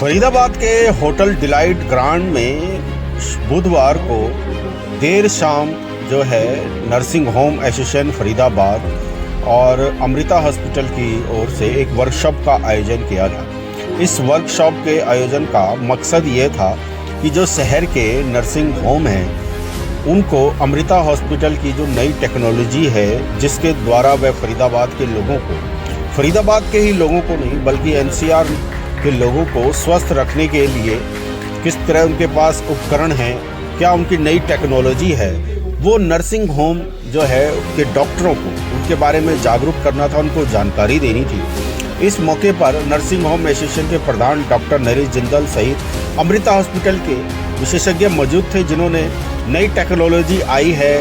फरीदाबाद के hotel delight grand में बुधवार को देर शाम जो है नर्सिंग होम एसोसिएशन फरीदाबाद और अमृता हॉस्पिटल की ओर से एक वर्कशॉप का आयोजन किया गया। इस वर्कशॉप के आयोजन का मकसद ये था कि जो शहर के नर्सिंग होम हैं उनको अमृता हॉस्पिटल की जो नई टेक्नोलॉजी है जिसके द्वारा वह फरीदाबाद के लोगों को, फरीदाबाद के ही लोगों को नहीं बल्कि एनसीआर के लोगों को स्वस्थ रखने के लिए किस तरह उनके पास उपकरण हैं, क्या उनकी नई टेक्नोलॉजी है, वो नर्सिंग होम जो है के डॉक्टरों को उनके बारे में जागरूक करना था, उनको जानकारी देनी थी। इस मौके पर नर्सिंग होम एसोसिएशन के प्रधान डॉक्टर नरेश जिंदल सहित अमृता हॉस्पिटल के विशेषज्ञ मौजूद थे, जिन्होंने नई टेक्नोलॉजी आई है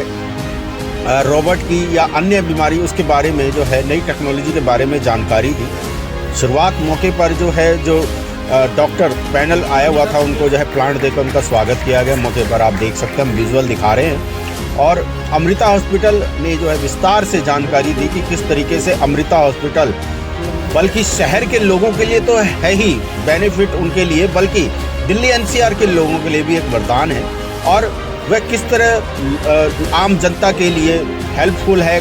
रोबोट की या अन्य बीमारी उसके बारे में जो है नई टेक्नोलॉजी के बारे में जानकारी दी। शुरुआत मौके पर जो है जो डॉक्टर पैनल आया हुआ था उनको जो है प्लांट देकर उनका स्वागत किया गया। मौके पर आप देख सकते हैं, हम विजुअल दिखा रहे हैं। और अमृता हॉस्पिटल ने जो है विस्तार से जानकारी दी कि किस तरीके से अमृता हॉस्पिटल बल्कि शहर के लोगों के लिए तो है ही बेनिफिट उनके लिए, बल्कि दिल्ली एनसीआर के लोगों के लिए भी एक वरदान है और वह किस तरह आम जनता के लिए हेल्पफुल है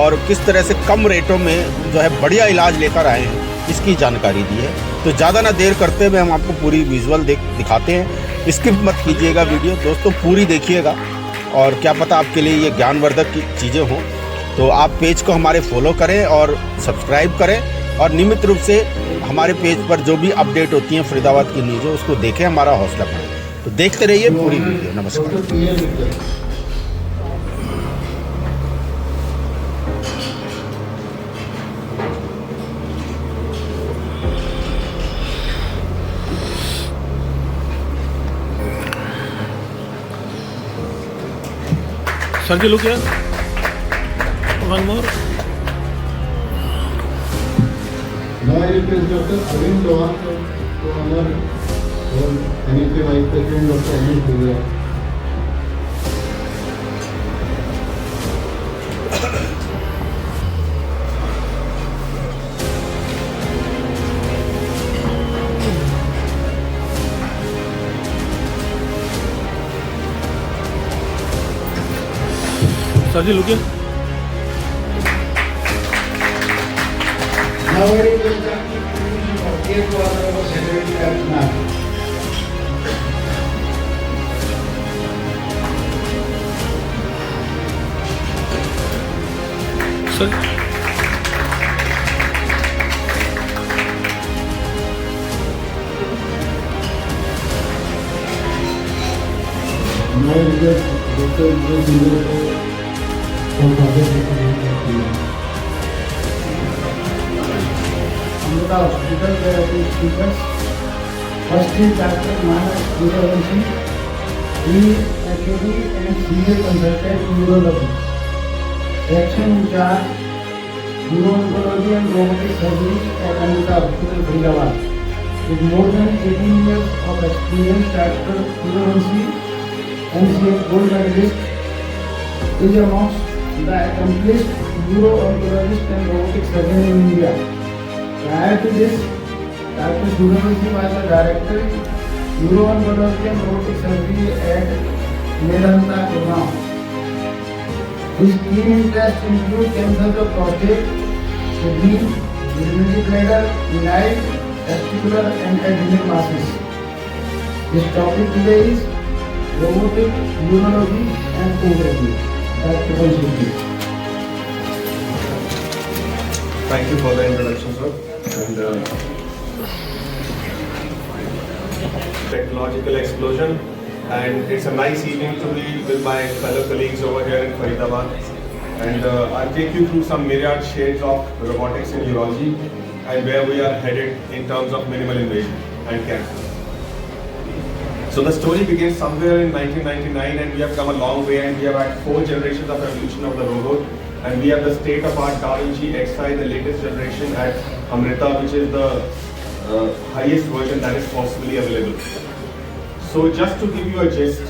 और किस तरह से कम रेटों में जो है बढ़िया इलाज लेकर आए हैं, इसकी जानकारी दी है। तो ज़्यादा ना देर करते हुए हम आपको पूरी विजुअल दिखाते हैं। स्किप मत कीजिएगा वीडियो दोस्तों, पूरी देखिएगा और क्या पता आपके लिए ये ज्ञानवर्धक की चीज़ें हों। तो आप पेज को हमारे फॉलो करें और सब्सक्राइब करें और नियमित रूप से हमारे पेज पर जो भी अपडेट होती हैं फरीदाबाद की न्यूज़ उसको देखें, हमारा हौसला बढ़े। तो देखते रहिए पूरी वीडियो। नमस्कार। Sir, look here. One more. Now I request Dr. Arvind Lohan to honor our NFA Vice President Dr. Anil Puglia. Sir, look here. Now I request Dr. Puglia to honor our Secretary Captain. Sir. Now I request Dr. Puglia for further Secretary. Amrita Hospital, there are two speakers. First is Dr. Manas Suryavanshi. He is actually and senior consultant in neurology. Section in charge, neuro-oncology and robotic surgery at Amrita Hospital, Faridabat. With more than 18 years of experience, Dr. Suryavanshi, NCF Gold Medalist, is amongst the accomplished neuro-oncologist and robotic surgeon in India. Prior to this, Dr. Suryavanshi was the director neuro-oncology and robotic surgery at Medanta, Gurgaon. His key interests include cancers of prostate, kidney, urinary bladder, penile, testicular and adrenal masses. His topic today is robotic neurology and co-therapy. Dr. Vanshi. Thank you for the introduction, sir. And technological explosion, and it's a nice evening to be with my fellow colleagues over here in Faridabad. And I'll take you through some myriad shades of robotics in urology and where we are headed in terms of minimal invasion and cancer. So the story begins somewhere in 1999, and we have come a long way, and we have had 4 generations of evolution of the robot, and we have the state-of-art Da Vinci Xi, the latest generation at Amrita, which is the highest version that is possibly available. So just to give you a gist,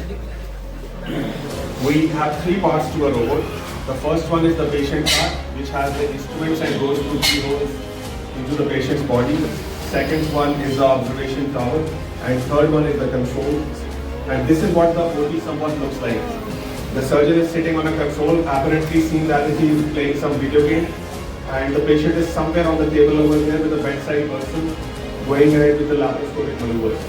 we have 3 parts to a robot. The first one is the patient part, which has the instruments and goes through 3 holes into the patient's body. second one is the observation tower, and third one is the console. And this is what the OT somewhat looks like. The surgeon is sitting on a console, apparently seems as if he is playing some video game, and the patient is somewhere on the table over there with a bedside person going ahead with the laparoscopic maneuvers.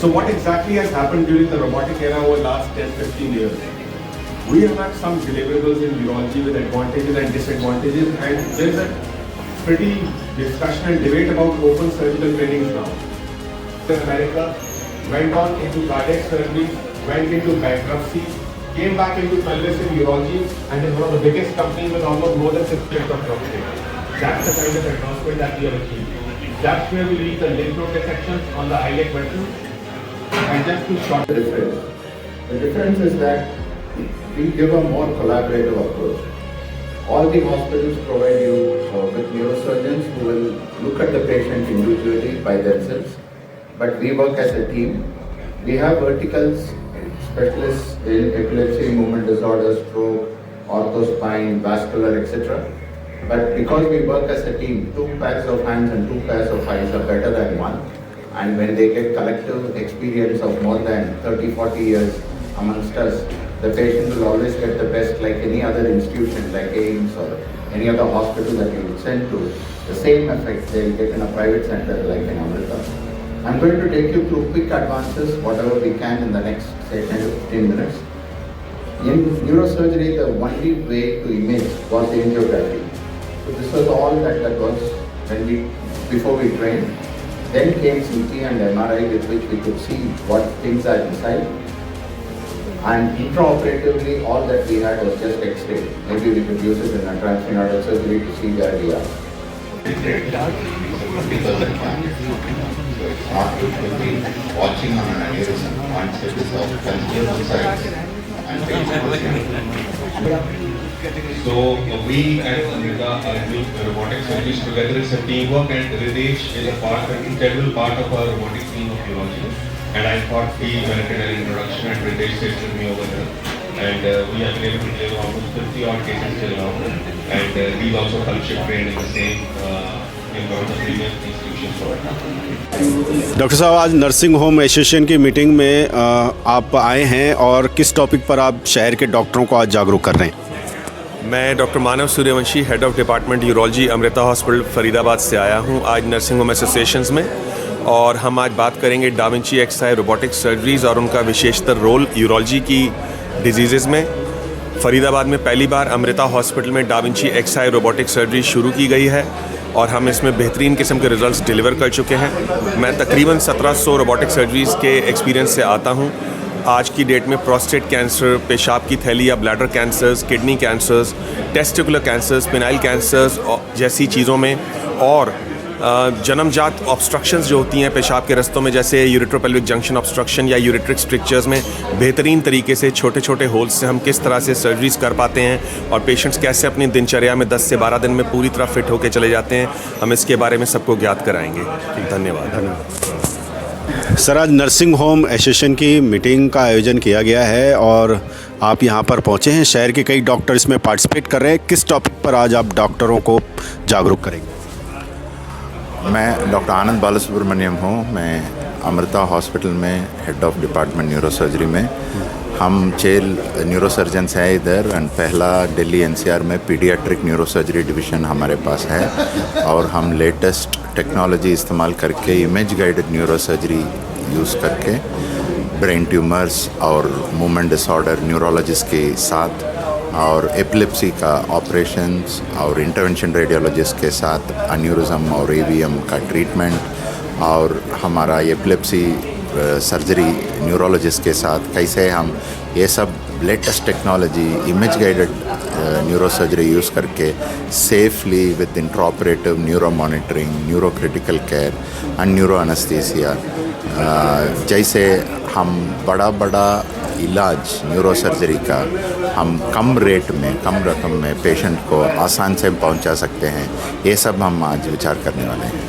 So what exactly has happened during the robotic era over the last 10-15 years? We have had some deliverables in urology with advantages and disadvantages, and there is a pretty discussion and debate about open surgical trainings now. America went on into cardiac surgery, went into bankruptcy, came back into pelvis in urology, and is one of the biggest companies with almost more than 6% of profit. That's the kind of advancement that we have achieved. That's where we reach the lymph node dissections on the iliac vessel. And just to short The difference is that we give a more collaborative approach. All the hospitals provide you with neurosurgeons who will look at the patient individually by themselves, but we work as a team. We have verticals, specialists in epilepsy, movement disorders, stroke, orthospine, vascular, etc. But because we work as a team, 2 pairs of hands and 2 pairs of eyes are better than one. And when they get collective experience of more than 30-40 years amongst us, the patient will always get the best, like any other institution like AIMS or any other hospital that you would send to. The same effect they will get in a private center like in Amrita. I'm going to take you through quick advances, whatever we can in the next, say, 10 to 15 minutes. In neurosurgery, the only way to image was angiography. So this was all that was before we trained. Then came CT and MRI, with which we could see what things are inside. And intraoperatively, all that we had was just X-ray. Maybe we could use it in a transfemoral surgery to see where we are. Not to be watching on an aneurysm once it is of continuous size and So we at Amrita are doing robotic surgeries together as a teamwork, and Ridesh is an integral part of our robotic team of urology. And I thought he wanted an introduction, and Ridesh sits with me over there. And we have been able to deliver almost 50 odd cases till now. And he's also fellowship trained in the same in one of the previous institutions. Doctor साहब, आज nursing home association की meeting में आप आए हैं और किस topic पर आप शहर के डॉक्टरों को आज जागरूक कर रहे हैं? मैं doctor Manav Suryavanshi, head of department urology, Amrita hospital Faridabad से आया हूं आज नर्सिंग होम एसोसिएशंस में, और हम आज बात करेंगे da Vinci XI robotic surgeries और उनका विशेषतर रोल यूरोलॉजी की डिजीज़ में। फरीदाबाद में पहली बार अमृता हॉस्पिटल में da Vinci XI robotic surgery शुरू की गई है और हम इसमें बेहतरीन किस्म के रिजल्ट्स डिलीवर कर चुके हैं। मैं तकरीबन 1700 रोबोटिक सर्जरीज़ के एक्सपीरियंस से आता हूं। आज की डेट में प्रोस्टेट कैंसर, पेशाब की थैली या bladder cancers, kidney cancers, testicular cancers, phenyl cancers जैसी चीज़ों में, और जन्मजात ऑब्स्ट्रक्शंस जो होती हैं पेशाब के रस्तों में, जैसे यूरेट्रोपेल्विक जंक्शन ऑब्स्ट्रक्शन या यूरेट्रिक स्ट्रिक्चर्स में, बेहतरीन तरीके से छोटे छोटे होल्स से हम किस तरह से सर्जरीज कर पाते हैं और पेशेंट्स कैसे अपनी दिनचर्या में 10 से 12 दिन में पूरी तरह फिट होकर चले जाते हैं, हम इसके बारे में सबको ज्ञात कराएंगे। धन्यवाद। सर, आज नर्सिंग होम एसोसिएशन की मीटिंग का आयोजन किया गया है और आप यहाँ पर पहुँचे हैं। शहर के कई डॉक्टर इसमें पार्टिसिपेट कर रहे हैं। किस टॉपिक पर आज आप डॉक्टरों को जागरूक करेंगे? मैं डॉक्टर आनंद बालासुब्रमण्यम हूँ। मैं अमृता हॉस्पिटल में हेड ऑफ डिपार्टमेंट न्यूरोसर्जरी में। हम 6 न्यूरोसर्जन्स हैं इधर, एंड पहला दिल्ली एनसीआर में पीडियाट्रिक न्यूरोसर्जरी डिवीज़न हमारे पास है, और हम लेटेस्ट टेक्नोलॉजी इस्तेमाल करके इमेज गाइडेड न्यूरोसर्जरी यूज़ करके ब्रेन ट्यूमर्स और मूवमेंट डिसऑर्डर न्यूरोलॉजिस्ट के साथ और एपिलेप्सी का ऑपरेशंस और इंटरवेंशन रेडियोलॉजिस्ट के साथ एन्यूरिज्म और एवीएम का ट्रीटमेंट, और हमारा एपिलेप्सी सर्जरी न्यूरोलॉजिस्ट के साथ कैसे हम ये सब latest technology image guided neurosurgery use करके safely with intraoperative neuro monitoring, neuro critical care and neuro anaesthesia, जैसे हम बड़ा इलाज न्यूरो सर्जरी का हम कम रेट में, कम रकम में पेशेंट को आसान से पहुंचा सकते हैं, ये सब हम आज विचार करने वाले हैं।